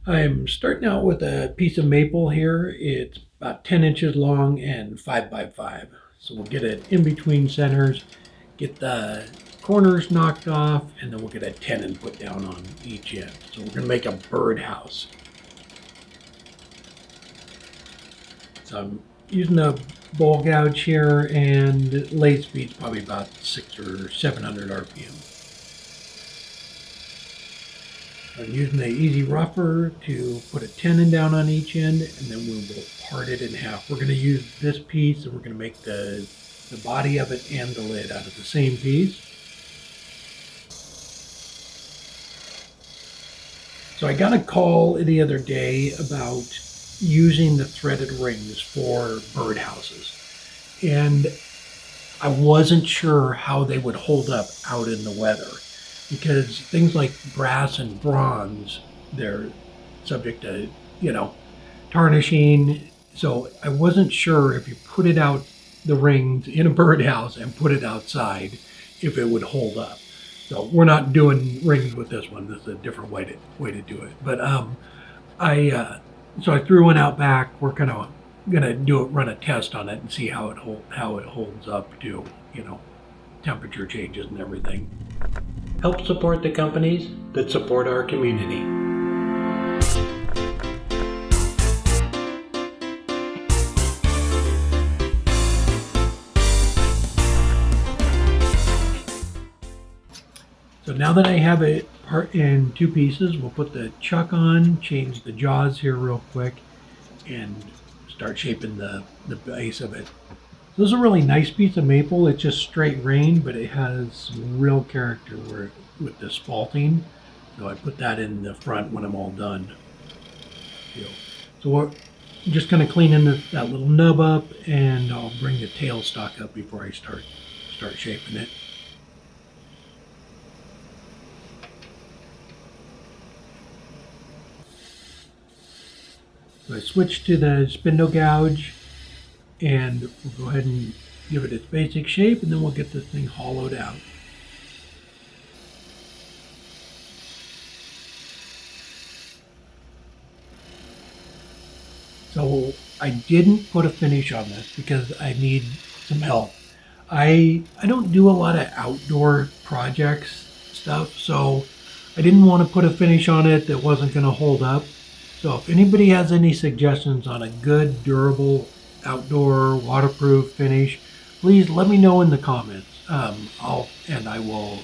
I'm starting out with a piece of maple here. It's about 10 inches long and 5 by 5. So we'll get it in between centers, get the corners knocked off, and then we'll get a tenon put down on each end. So we're going to make a birdhouse. So I'm using a bowl gouge here, and lathe speed's probably about 600 or 700 RPM. I'm using the easy rougher to put a tenon down on each end, and then we will part it in half. We're going to use this piece, and we're going to make the body of it and the lid out of the same piece. So I got a call the other day about using the threaded rings for birdhouses, and I wasn't sure how they would hold up out in the weather, because things like brass and bronze, they're subject to, tarnishing. So I wasn't sure if you put it out the rings in a birdhouse and put it outside, if it would hold up. So we're not doing rings with this one. This is a different way to do it. But so I threw one out back. We're kind of gonna run a test on it and see how it holds up to temperature changes and everything. Help support the companies that support our community. So now that I have it part in two pieces, we'll put the chuck on, change the jaws here real quick, and start shaping the base of it. This is a really nice piece of maple. It's just straight grain, but it has some real character with the spalting. So I put that in the front when I'm all done. So we're just going to clean in that little nub up, and I'll bring the tailstock up before I start shaping it. So I switched to the spindle gouge, and we'll go ahead and give it its basic shape, and then we'll get this thing hollowed out. So I didn't put a finish on this because I need some help. I don't do a lot of outdoor projects stuff, so I didn't want to put a finish on it that wasn't going to hold up. So if anybody has any suggestions on a good, durable, outdoor, waterproof finish, please let me know in the comments. I will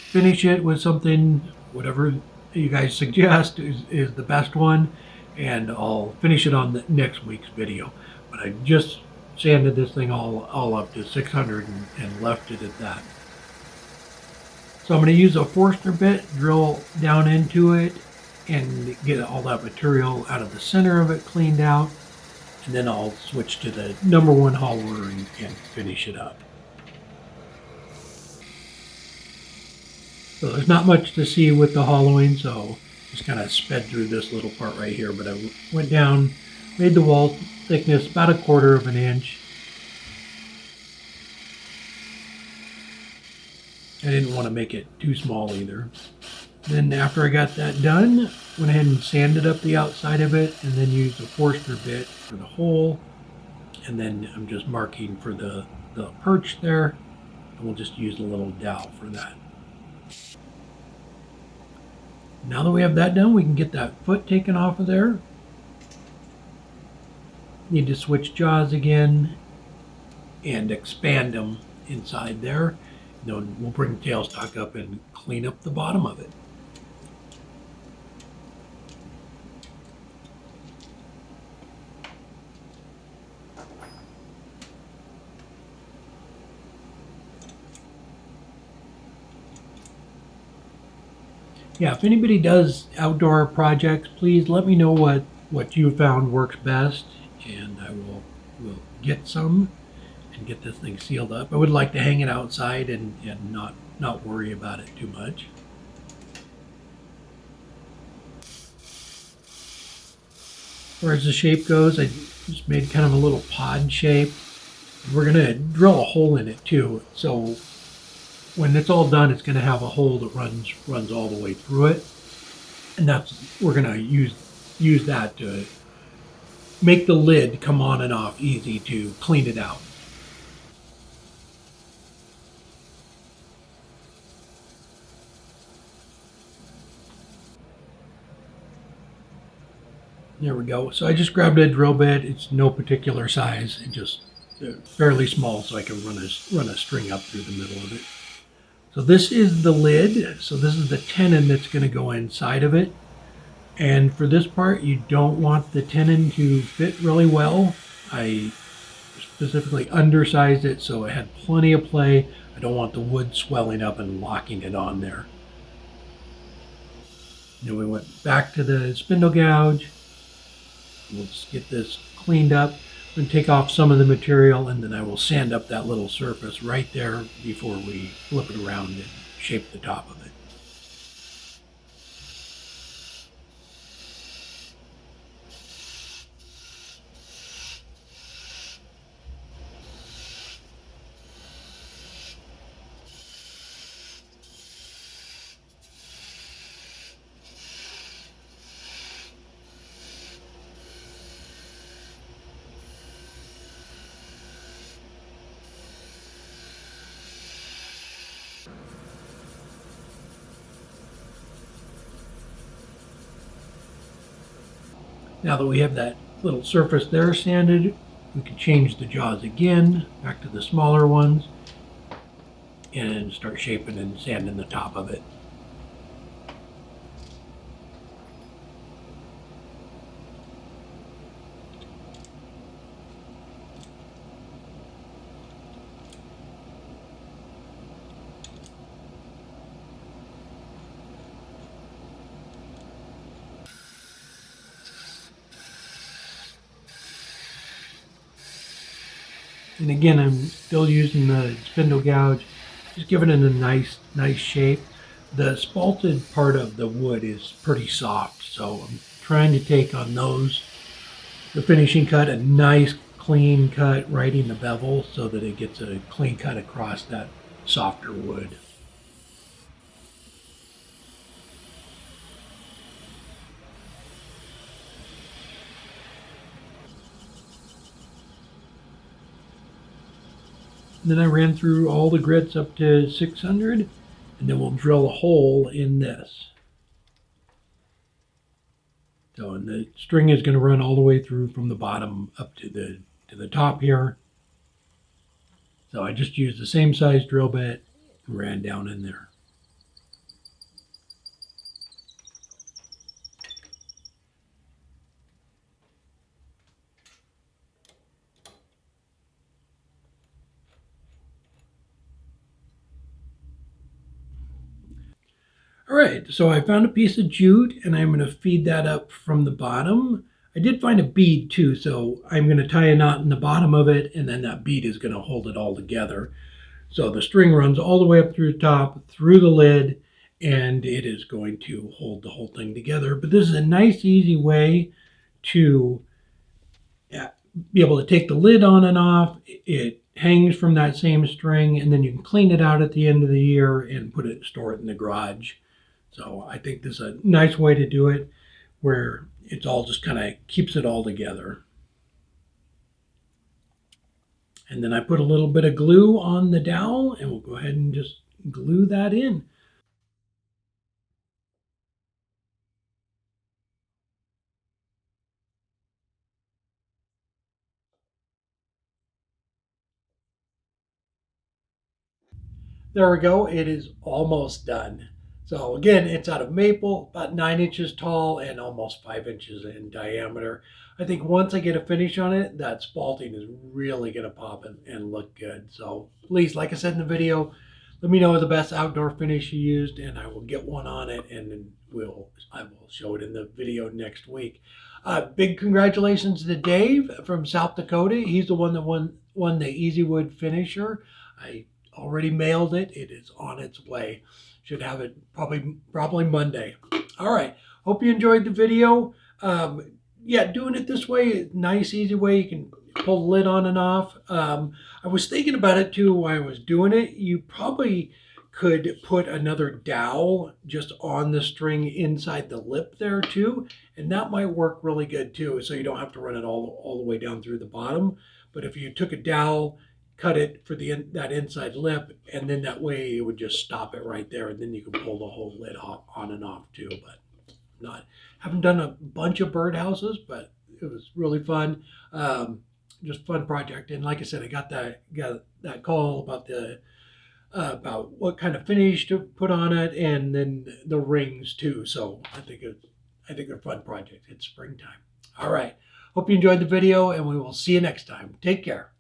finish it with something, whatever you guys suggest is the best one, and I'll finish it on the next week's video. But I just sanded this thing all up to 600 and left it at that. So I'm going to use a Forstner bit, drill down into it, and get all that material out of the center of it cleaned out, and then I'll switch to the number one hollower and finish it up. So there's not much to see with the hollowing, so just kind of sped through this little part right here, but I went down, made the wall thickness about 1/4 inch. I didn't want to make it too small either. Then after I got that done, went ahead and sanded up the outside of it, and then used a Forstner bit for the hole. And then I'm just marking for the perch there, and we'll just use a little dowel for that. Now that we have that done, we can get that foot taken off of there. Need to switch jaws again and expand them inside there. Then we'll bring the tailstock up and clean up the bottom of it. Yeah, if anybody does outdoor projects, please let me know what you found works best, and I will get some and get this thing sealed up. I would like to hang it outside and not worry about it too much. As far as the shape goes, I just made kind of a little pod shape. We're going to drill a hole in it too, so when it's all done, it's going to have a hole that runs all the way through it. And we're gonna use that to make the lid come on and off easy to clean it out. There we go. So I just grabbed a drill bit. It's no particular size. It just fairly small, so I can run a string up through the middle of it. So this is the lid. So this is the tenon that's going to go inside of it. And for this part, you don't want the tenon to fit really well. I specifically undersized it so it had plenty of play. I don't want the wood swelling up and locking it on there. Then we went back to the spindle gouge. We'll just get this cleaned up and take off some of the material, and then I will sand up that little surface right there before we flip it around and shape the top of it. Now that we have that little surface there sanded, we can change the jaws again, back to the smaller ones, and start shaping and sanding the top of it. And again, I'm still using the spindle gouge, just giving it a nice shape. The spalted part of the wood is pretty soft, so I'm trying to take on the finishing cut, a nice clean cut right in the bevel so that it gets a clean cut across that softer wood. And then I ran through all the grits up to 600, and then we'll drill a hole in this. So, and the string is going to run all the way through from the bottom up to the top here. So I just used the same size drill bit and ran down in there. All right, so I found a piece of jute and I'm going to feed that up from the bottom. I did find a bead too, so I'm going to tie a knot in the bottom of it, and then that bead is going to hold it all together. So the string runs all the way up through the top, through the lid, and it is going to hold the whole thing together. But this is a nice, easy way to be able to take the lid on and off. It hangs from that same string, and then you can clean it out at the end of the year and store it in the garage. So I think this is a nice way to do it, where it's all just kind of keeps it all together. And then I put a little bit of glue on the dowel, and we'll go ahead and just glue that in. There we go. It is almost done. So again, it's out of maple, about 9 inches tall and almost 5 inches in diameter. I think once I get a finish on it, that spalting is really going to pop and look good. So please, like I said in the video, let me know the best outdoor finish you used, and I will get one on it, and then I will show it in the video next week. Big congratulations to Dave from South Dakota. He's the one that won the Easy Wood Finisher. I already mailed it. It is on its way. Should have it probably Monday. All right. Hope you enjoyed the video. Yeah, doing it this way, nice, easy way. You can pull the lid on and off. I was thinking about it too while I was doing it. You probably could put another dowel just on the string inside the lip there too, and that might work really good too. So you don't have to run it all the way down through the bottom. But if you took a dowel, cut it for that inside lip, and then that way it would just stop it right there, and then you can pull the whole lid off, on and off too. But haven't done a bunch of birdhouses, but it was really fun. Just fun project. And like I said, I got that call about about what kind of finish to put on it, and then the rings too. So I think they're a fun project. It's springtime. All right. Hope you enjoyed the video, and we will see you next time. Take care.